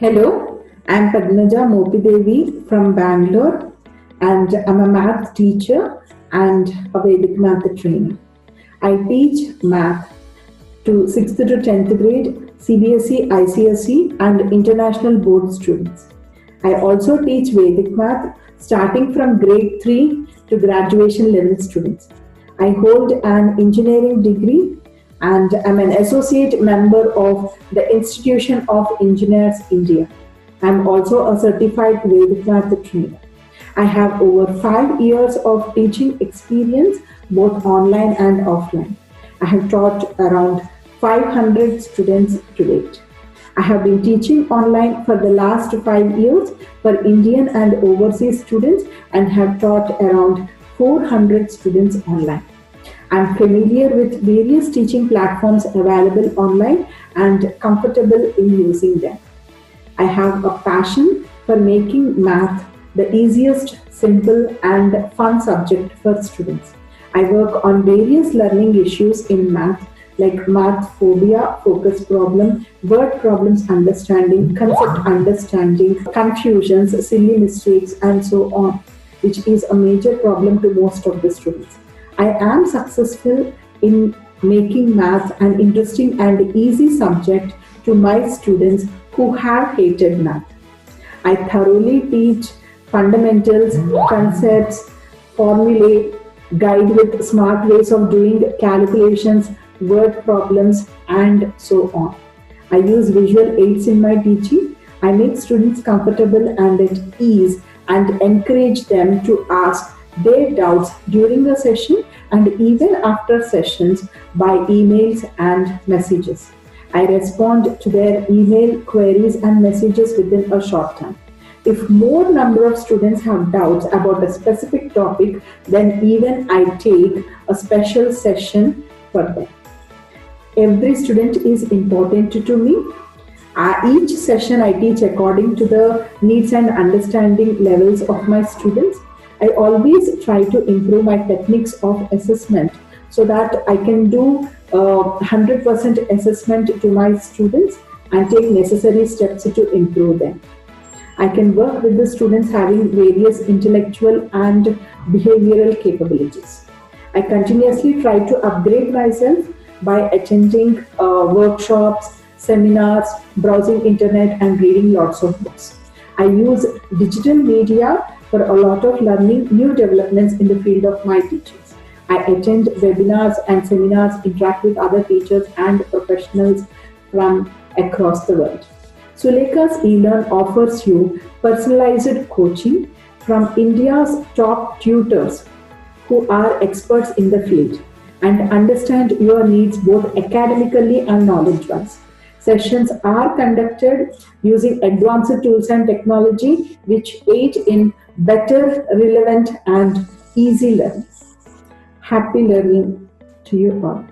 Hello, I'm Padma from Bangalore, and I'm a math teacher and a Vedic Math trainer. I teach math to 6th to 10th grade, CBSE, ICSE, and international board students. I also teach Vedic Math starting from grade 3 to graduation level students. I hold an engineering degree and I'm an associate member of the Institution of Engineers India. I'm also a certified Vedic Math trainer. I have over 5 years of teaching experience both online and offline. I have taught around 500 students to date. I have been teaching online for the last 5 years for Indian and overseas students and have taught around 400 students online. I'm familiar with various teaching platforms available online and comfortable in using them. I have a passion for making math the easiest, simple, and fun subject for students. I work on various learning issues in math like math phobia, focus problem, word problems understanding, concept understanding, confusions, silly mistakes, and so on, which is a major problem to most of the students. I am successful in making math an interesting and easy subject to my students who have hated math. I thoroughly teach fundamentals, concepts, formulae, guide with smart ways of doing calculations, word problems, and so on. I use visual aids in my teaching. I make students comfortable and at ease and encourage them to ask their doubts during the session and even after sessions by emails and messages. I respond to their email queries and messages within a short time. If more number of students have doubts about a specific topic, then even I take a special session for them. Every student is important to me. Each session I teach according to the needs and understanding levels of my students. I always try to improve my techniques of assessment so that I can do 100% assessment to my students and take necessary steps to improve them. I can work with the students having various intellectual and behavioral capabilities. I continuously try to upgrade myself by attending workshops, seminars, browsing internet, and reading lots of books. I use digital media for a lot of learning new developments in the field of my teachings. I attend webinars and seminars, interact with other teachers and professionals from across the world. Sulekha's eLearn offers you personalized coaching from India's top tutors who are experts in the field and understand your needs both academically and knowledge-wise. Sessions are conducted using advanced tools and technology which aid in better, relevant, and easy learning. Happy learning to you all.